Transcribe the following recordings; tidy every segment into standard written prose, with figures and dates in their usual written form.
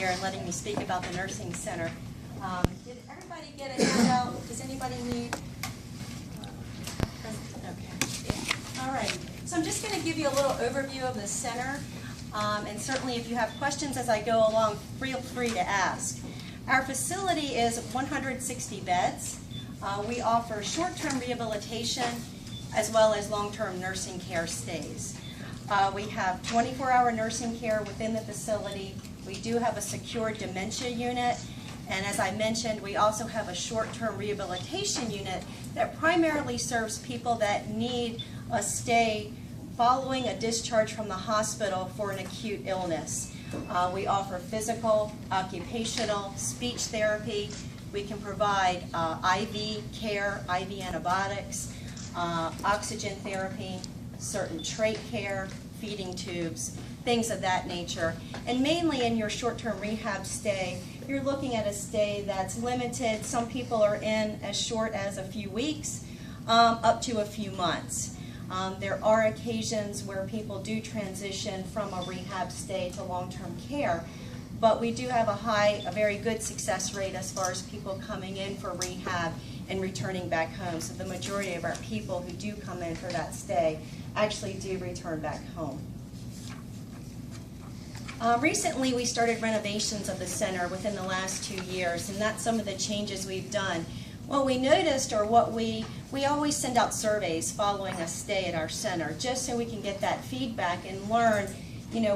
here and letting me speak about the nursing center. Did everybody get a handout? Does anybody need? Okay. All right. So I'm just going to give you a little overview of the center, and certainly if you have questions as I go along, feel free to ask. Our facility is 160 beds. We offer short-term rehabilitation as well as long-term nursing care stays. We have 24-hour nursing care within the facility. We do have a secure dementia unit, and as I mentioned, we also have a short-term rehabilitation unit that primarily serves people that need a stay following a discharge from the hospital for an acute illness. We offer physical, occupational, speech therapy. We can provide IV care, IV antibiotics, oxygen therapy, certain trach care, feeding tubes, things of that nature. And mainly in your short-term rehab stay, you're looking at a stay that's limited. Some people are in as short as a few weeks, up to a few months. There are occasions where people do transition from a rehab stay to long-term care, but we do have a very good success rate as far as people coming in for rehab and returning back home. So the majority of our people who do come in for that stay actually do return back home. Recently we started renovations of the center within the last 2 years, and that's some of the changes we've done. What we noticed, or what we always send out surveys following a stay at our center, just so we can get that feedback and learn,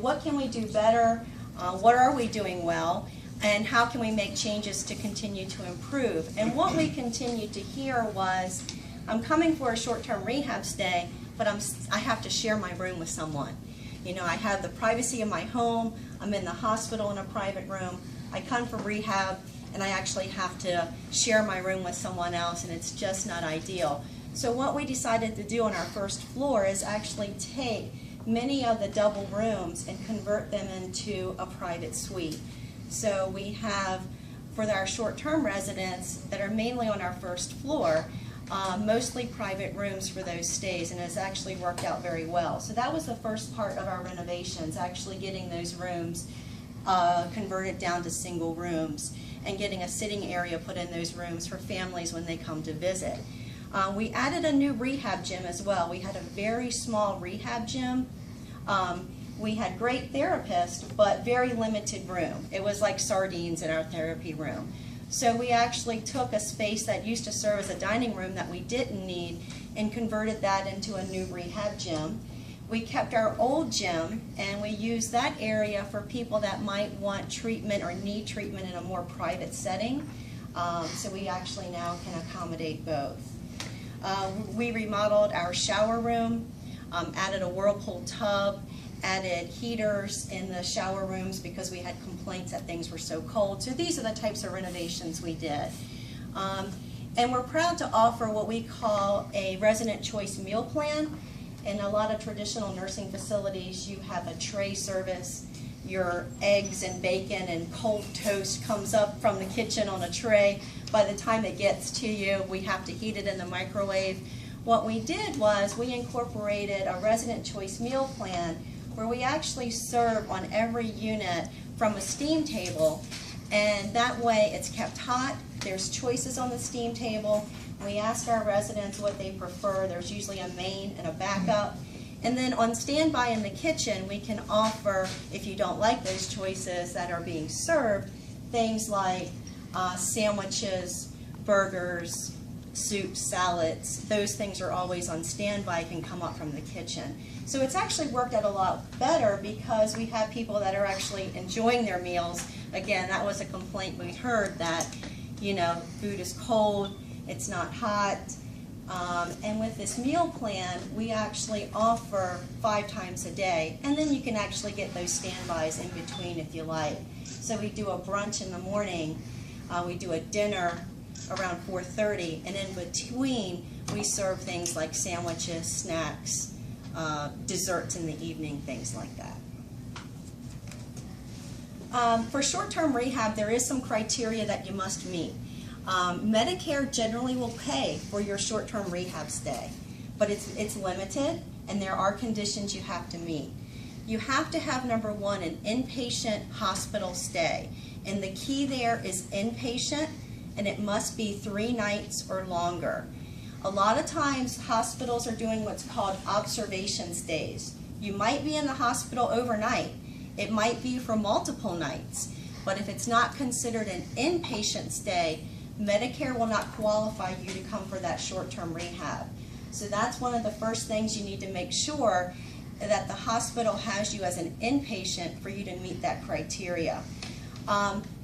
what can we do better, what are we doing well, and how can we make changes to continue to improve. And what we continued to hear was, I'm coming for a short-term rehab stay, but I have to share my room with someone. I have the privacy of my home, I'm in the hospital in a private room, I come for rehab, and I actually have to share my room with someone else, and it's just not ideal. So what we decided to do on our first floor is actually take many of the double rooms and convert them into a private suite. So we have, for our short-term residents that are mainly on our first floor, mostly private rooms for those stays, and it's actually worked out very well. So that was the first part of our renovations, actually getting those rooms converted down to single rooms and getting a sitting area put in those rooms for families when they come to visit. We added a new rehab gym as well. We had a very small rehab gym. We had great therapists, but very limited room. It was like sardines in our therapy room. So we actually took a space that used to serve as a dining room that we didn't need and converted that into a new rehab gym. We kept our old gym, and we used that area for people that might want treatment or need treatment in a more private setting. So we actually now can accommodate both. We remodeled our shower room, added a whirlpool tub, added heaters in the shower rooms because we had complaints that things were so cold. So these are the types of renovations we did. And we're proud to offer what we call a resident choice meal plan. In a lot of traditional nursing facilities, you have a tray service. Your eggs and bacon and cold toast comes up from the kitchen on a tray. By the time it gets to you, we have to heat it in the microwave. What we did was we incorporated a resident choice meal plan where we actually serve on every unit from a steam table, and that way it's kept hot. There's choices on the steam table. We ask our residents what they prefer. There's usually a main and a backup. And then on standby in the kitchen, we can offer, if you don't like those choices that are being served, things like sandwiches, burgers, soups, salads. Those things are always on standby, can come up from the kitchen. So it's actually worked out a lot better because we have people that are actually enjoying their meals. Again, that was a complaint we heard that, food is cold, it's not hot. And with this meal plan, we actually offer 5 times a day, and then you can actually get those standbys in between if you like. So we do a brunch in the morning, we do a dinner around 4:30, and in between we serve things like sandwiches, snacks, desserts in the evening, things like that. For short-term rehab, there is some criteria that you must meet. Medicare generally will pay for your short-term rehab stay, but it's limited, and there are conditions you have to meet. You have to have, number one, an inpatient hospital stay. And the key there is inpatient, and it must be 3 nights or longer. A lot of times hospitals are doing what's called observation stays. You might be in the hospital overnight. It might be for multiple nights. But if it's not considered an inpatient stay, Medicare will not qualify you to come for that short-term rehab. So that's one of the first things you need to make sure, that the hospital has you as an inpatient for you to meet that criteria.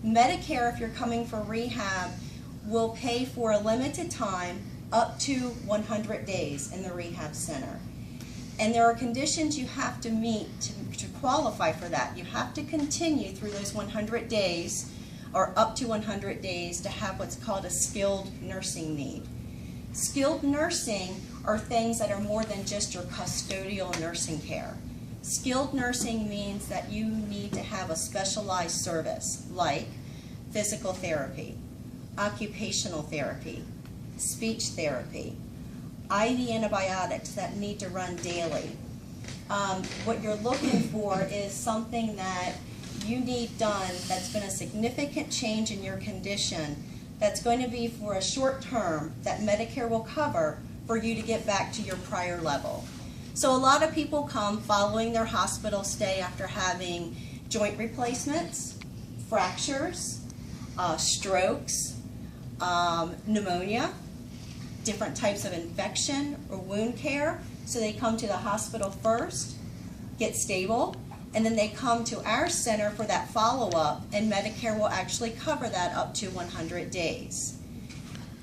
Medicare, if you're coming for rehab, will pay for a limited time up to 100 days in the rehab center. And there are conditions you have to meet to qualify for that. You have to continue through those 100 days, or up to 100 days, to have what's called a skilled nursing need. Skilled nursing are things that are more than just your custodial nursing care. Skilled nursing means that you need to have a specialized service like physical therapy, occupational therapy, speech therapy, IV antibiotics that need to run daily. What you're looking for is something that you need done that's been a significant change in your condition, that's going to be for a short term that Medicare will cover for you to get back to your prior level. So a lot of people come following their hospital stay after having joint replacements, fractures, strokes, pneumonia, different types of infection or wound care. So they come to the hospital first, get stable, and then they come to our center for that follow-up, and Medicare will actually cover that up to 100 days.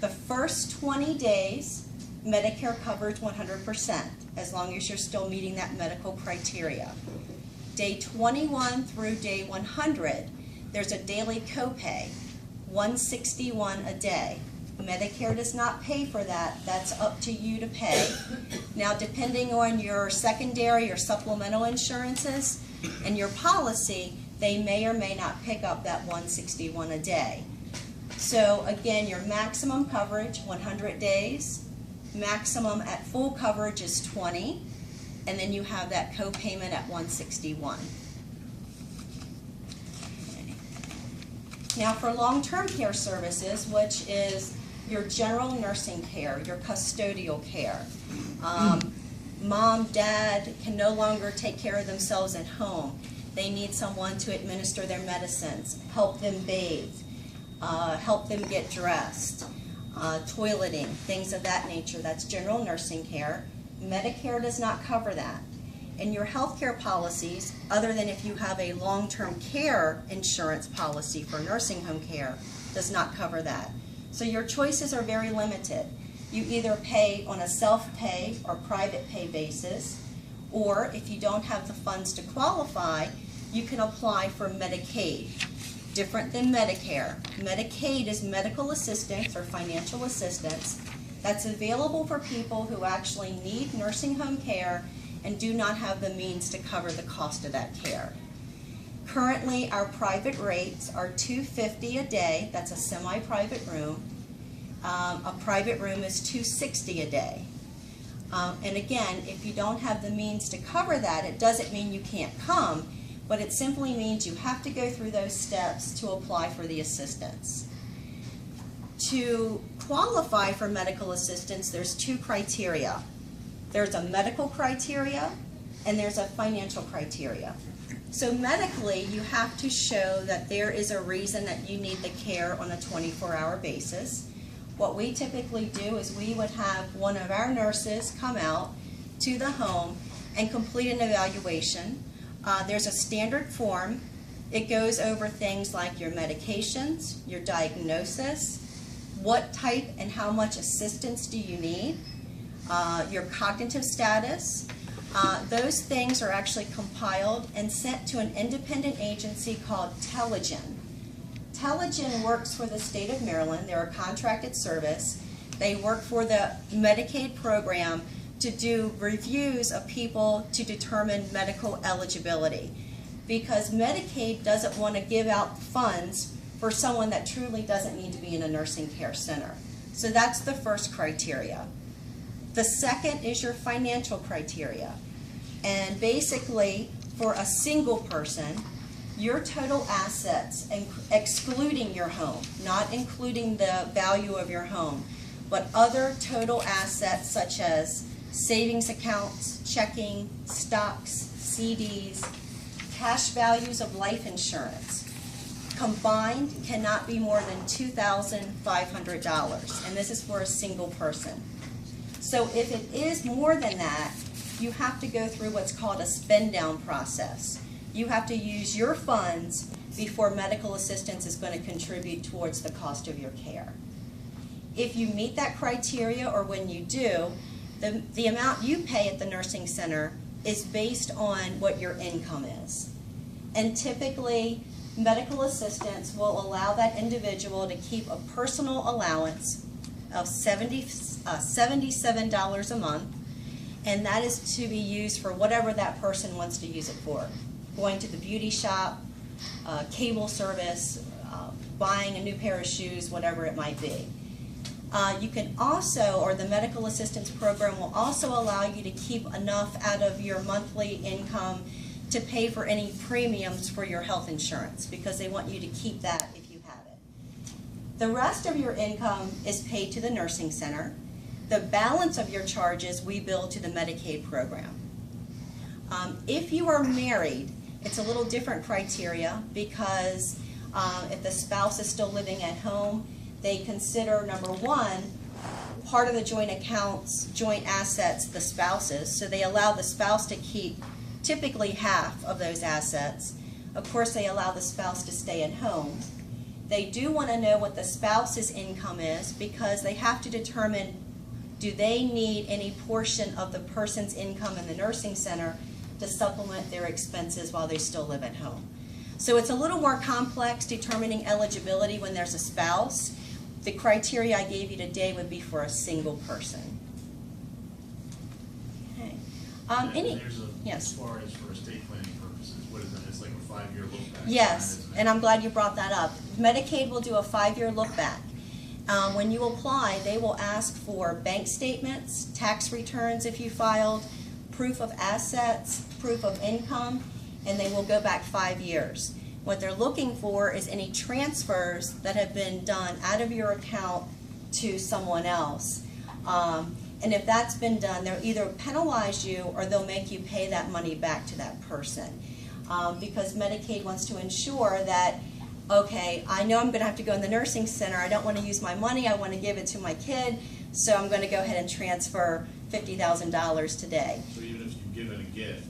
The first 20 days, Medicare covers 100%, as long as you're still meeting that medical criteria. Day 21 through day 100, there's a daily copay, $161 a day. Medicare does not pay for that. That's up to you to pay. Now, depending on your secondary or supplemental insurances and your policy, they may or may not pick up that $161 a day. So again, your maximum coverage, 100 days. Maximum at full coverage is 20, and then you have that co-payment at $161. Okay. Now for long-term care services, which is your general nursing care, your custodial care. Mom, dad can no longer take care of themselves at home. They need someone to administer their medicines, help them bathe, help them get dressed, toileting, things of that nature. That's general nursing care. Medicare does not cover that. And your health care policies, other than if you have a long-term care insurance policy for nursing home care, does not cover that. So your choices are very limited. You either pay on a self-pay or private pay basis, or if you don't have the funds to qualify, you can apply for Medicaid. Different than Medicare. Medicaid is medical assistance or financial assistance that's available for people who actually need nursing home care and do not have the means to cover the cost of that care. Currently, our private rates are $250 a day. That's a semi-private room. A private room is $260 a day. And again, if you don't have the means to cover that, it doesn't mean you can't come, but it simply means you have to go through those steps to apply for the assistance. To qualify for medical assistance, there's 2 criteria. There's a medical criteria and there's a financial criteria. So medically, you have to show that there is a reason that you need the care on a 24-hour basis. What we typically do is we would have one of our nurses come out to the home and complete an evaluation. There's a standard form. It goes over things like your medications, your diagnosis, what type and how much assistance do you need, your cognitive status. Those things are actually compiled and sent to an independent agency called Telegen. Telegen works for the state of Maryland. They're a contracted service. They work for the Medicaid program to do reviews of people to determine medical eligibility, because Medicaid doesn't want to give out funds for someone that truly doesn't need to be in a nursing care center. So that's the first criteria. The second is your financial criteria. And basically, for a single person, your total assets, excluding your home, not including the value of your home, but other total assets such as savings accounts, checking, stocks, CDs, cash values of life insurance, combined cannot be more than $2,500, and this is for a single person. So if it is more than that, you have to go through what's called a spend down process. You have to use your funds before medical assistance is going to contribute towards the cost of your care. If you meet that criteria, or when you do, the amount you pay at the nursing center is based on what your income is. And typically, medical assistance will allow that individual to keep a personal allowance of $77 a month, and that is to be used for whatever that person wants to use it for. Going to the beauty shop, cable service, buying a new pair of shoes, whatever it might be. You can also, or the medical assistance program will also allow you to keep enough out of your monthly income to pay for any premiums for your health insurance, because they want you to keep that if you have it. The rest of your income is paid to the nursing center. The balance of your charges we bill to the Medicaid program. If you are married, it's a little different criteria, because if the spouse is still living at home, they consider, number one, part of the joint accounts, joint assets, the spouses, so they allow the spouse to keep typically half of those assets. Of course, they allow the spouse to stay at home. They do want to know what the spouse's income is, because they have to determine, do they need any portion of the person's income in the nursing center to supplement their expenses while they still live at home. So it's a little more complex determining eligibility when there's a spouse. The criteria I gave you today would be for a single person. Okay. Yes. As far as for estate planning purposes, what is that? It's like a 5-year look back. Yes, and I'm glad you brought that up. Medicaid will do a 5-year look back. When you apply, they will ask for bank statements, tax returns if you filed, proof of assets, proof of income, and they will go back 5 years. What they're looking for is any transfers that have been done out of your account to someone else. And if that's been done, they'll either penalize you or they'll make you pay that money back to that person. Because Medicaid wants to ensure that, okay, I know I'm going to have to go in the nursing center. I don't want to use my money. I want to give it to my kid. So I'm going to go ahead and transfer $50,000 today. So even if you give it a gift,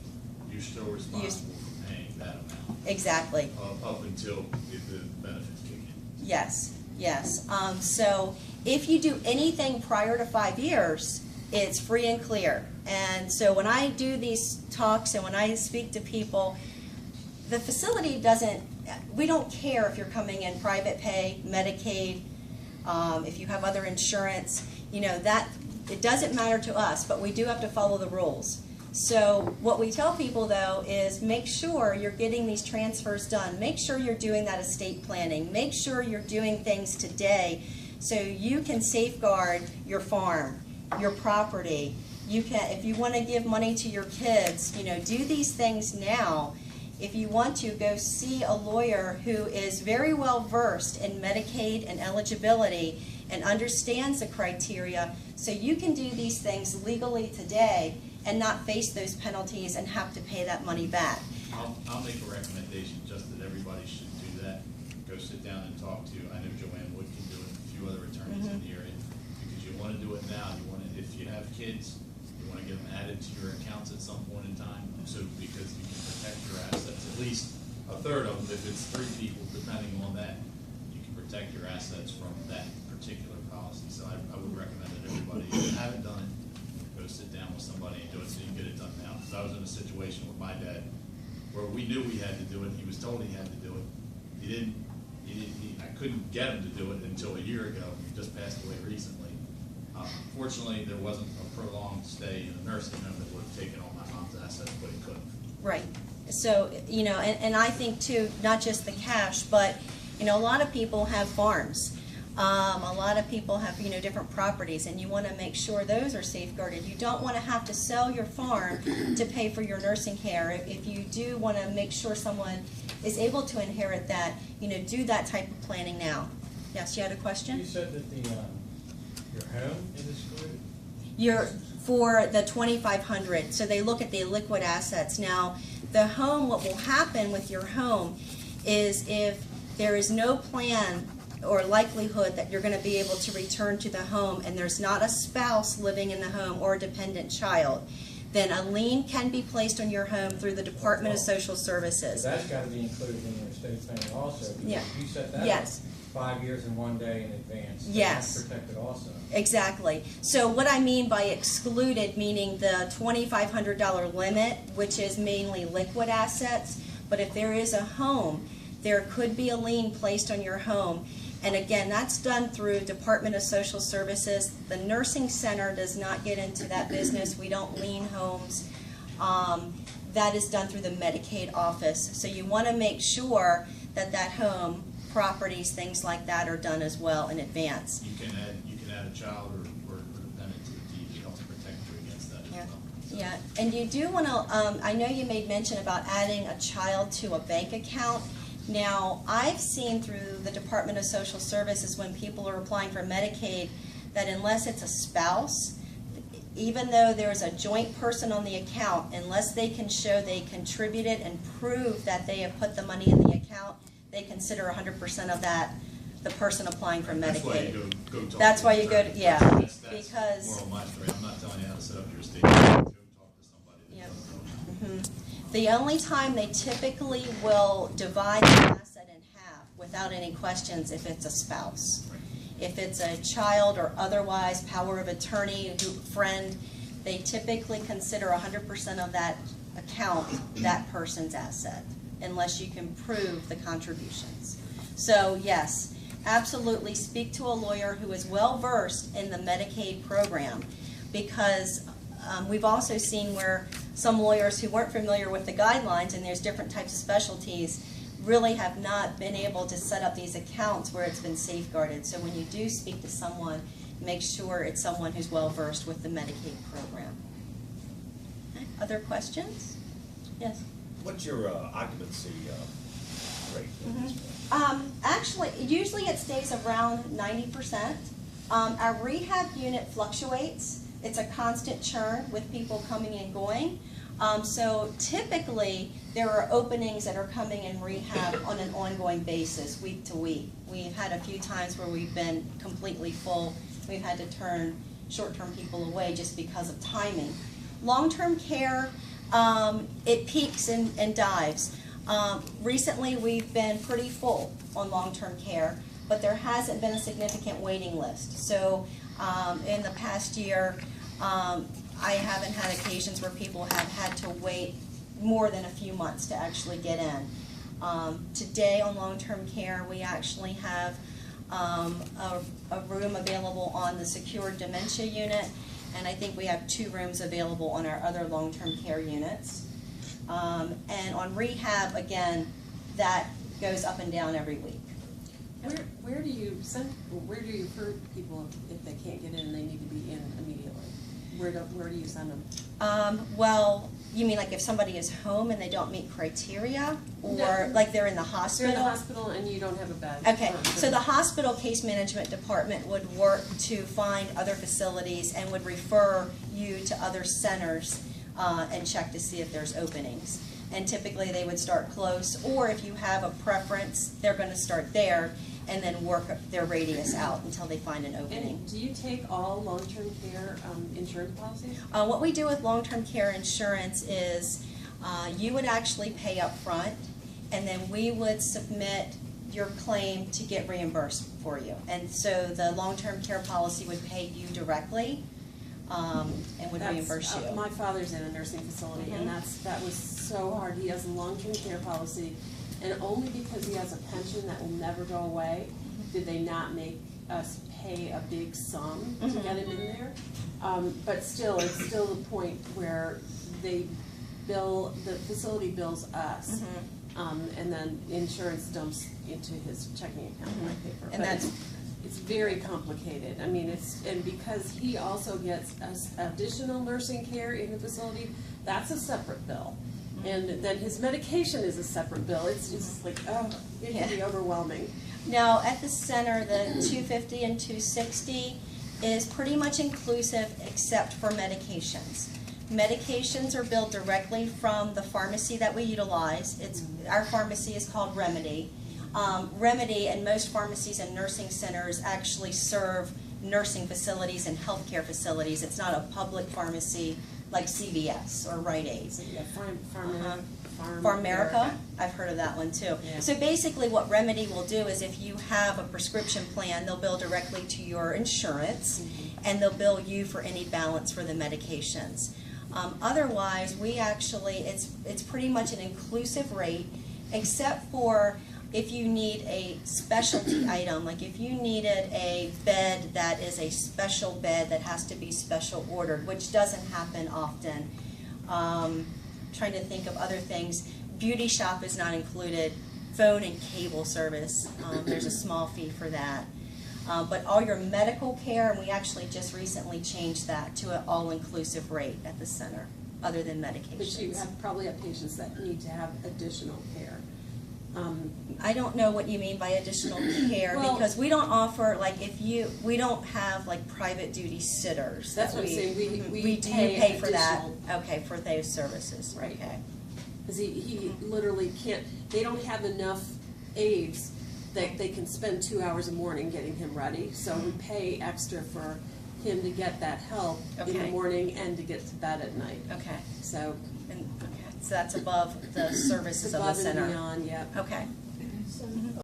you're still responsible for paying that amount. Exactly. Up until the benefits kick in. Yes, yes. So if you do anything prior to 5 years, it's free and clear. And so when I do these talks and when I speak to people, the facility we don't care if you're coming in private pay, Medicaid, if you have other insurance, that it doesn't matter to us, but we do have to follow the rules. So what we tell people, though, is make sure you're getting these transfers done. Make sure you're doing that estate planning. Make sure you're doing things today so you can safeguard your farm, your property. If you want to give money to your kids, do these things now. If you want to, go see a lawyer who is very well versed in Medicaid and eligibility and understands the criteria, so you can do these things legally today and not face those penalties and have to pay that money back. I'll make a recommendation just that everybody should do that. Go sit down and talk to, I know Joanne Wood can do it, a few other attorneys in the area, because you want to do it now. If you have kids, you want to get them added to your accounts at some point in time, so because you can protect your assets, at least a third of them. If it's 3 people, depending on that, you can protect your assets from that particular policy. So I would recommend that everybody, if you haven't done it, go sit down with somebody and do it so you can get it done now. Because I was in a situation with my dad where we knew we had to do it. He was told he had to do it. I couldn't get him to do it until a year ago. He just passed away recently. Fortunately, there wasn't a prolonged stay in a nursing home that would have taken all my mom's assets, but he couldn't. Right. So, and I think too, not just the cash, but, a lot of people have farms. A lot of people have, different properties, and you want to make sure those are safeguarded. You don't want to have to sell your farm to pay for your nursing care. If you do want to make sure someone is able to inherit that, do that type of planning now. Yes, you had a question? You said that your home is excluded? For the 2,500, so they look at the liquid assets. Now, the home, what will happen with your home is if there is no plan or likelihood that you're going to be able to return to the home and there's not a spouse living in the home or a dependent child, then a lien can be placed on your home through the Department of Social Services. So that's got to be included in your estate planning also. Yeah. You set that Yes. up 5 years and 1 day in advance. Yes. That's protected also. Exactly. So what I mean by excluded, meaning the $2,500 limit, which is mainly liquid assets, but if there is a home, there could be a lien placed on your home. And again, that's done through Department of Social Services. The nursing center does not get into that business. We don't lien homes. That is done through the Medicaid office. So you want to make sure that that home, properties, things like that are done as well in advance. You can add a child or dependent to the deed to help protect you against that as well. Yeah, and you do want to, I know you made mention about adding a child to a bank account. Now, I've seen through the Department of Social Services when people are applying for Medicaid that unless it's a spouse, even though there's a joint person on the account, unless they can show they contributed and prove that they have put the money in the account, they consider 100% of that the person applying for Medicaid. That's why you go talk That's to why an you go attorney. to, yeah, That's because moral mastery. I'm not telling you how to set up your estate. Go talk to somebody that Yep. doesn't know. The only time they typically will divide the asset in half without any questions if it's a spouse. If it's a child or otherwise power of attorney, friend, they typically consider 100% of that account that person's asset, unless you can prove the contributions. So yes, absolutely speak to a lawyer who is well versed in the Medicaid program, because we've also seen where some lawyers who weren't familiar with the guidelines, and there's different types of specialties, really have not been able to set up these accounts where it's been safeguarded. So when you do speak to someone, make sure it's someone who's well versed with the Medicaid program. Okay. Other questions? Yes. What's your occupancy rate at this point? Actually, usually it stays around 90%. Our rehab unit fluctuates. It's a constant churn with people coming and going. So typically, there are openings that are coming in rehab on an ongoing basis, week to week. We've had a few times where we've been completely full. We've had to turn short-term people away just because of timing. Long-term care, it peaks and dives. Recently, we've been pretty full on long-term care, but there hasn't been a significant waiting list. So in the past year, I haven't had occasions where people have had to wait more than a few months to actually get in. Today on long-term care, we actually have a room available on the secured dementia unit, and I think we have 2 rooms available on our other long-term care units. And on rehab, again, that goes up and down every week. Where do you refer people if they can't get in and they need to be in immediately? Where do you send them? Well, you mean like if somebody is home and they don't meet criteria, or No. like they're in the They're hospital? in the hospital and you don't have a bed. Okay, so the hospital case management department would work to find other facilities and would refer you to other centers and check to see if there's openings. And typically they would start close, or if you have a preference, they're going to start there and then work their radius out until they find an opening. And do you take all long-term care insurance policies? What we do with long-term care insurance is you would actually pay up front, and then we would submit your claim to get reimbursed for you. And so the long-term care policy would pay you directly and would reimburse you. My father's in a nursing facility, and that was so hard. He has a long-term care policy, and only because he has a pension that will never go away did they not make us pay a big sum to get him in there. But still, it's still the point where the facility bills us, and then insurance dumps into his checking account. And I pay for it. And that's it's very complicated. I mean, and because he also gets additional nursing care in the facility, that's a separate bill. And then his medication is a separate bill. It's just like, oh, it can be overwhelming. Now, at the center, the 250 and 260 is pretty much inclusive except for medications. Medications are billed directly from the pharmacy that we utilize. Our pharmacy is called Remedy. Remedy and most pharmacies and nursing centers actually serve nursing facilities and healthcare facilities. It's not a public pharmacy like CVS or Rite Aid. So, yeah, Pharmerica, I've heard of that one too. Yeah. So basically what Remedy will do is if you have a prescription plan, they'll bill directly to your insurance, and they'll bill you for any balance for the medications. Otherwise, we actually, it's pretty much an inclusive rate, except for if you need a specialty item, like if you needed a bed that is a special bed that has to be special ordered, which doesn't happen often. Trying to think of other things. Beauty shop is not included. Phone and cable service, there's a small fee for that. But all your medical care, and we actually just recently changed that to an all-inclusive rate at the center, other than medications. But you probably have patients that need to have additional care. I don't know what you mean by additional care, Well, because we don't offer, like, we don't have like private duty sitters. That's that what I'm saying. We do pay for that. additional. Okay, for those services. Right. Okay. Because he literally can't, they don't have enough aides that they can spend 2 hours a morning getting him ready. So we pay extra for him to get that help in the Okay. morning and to get to bed at night. Okay. So So that's above the services of the above center. and beyond, yep. Okay.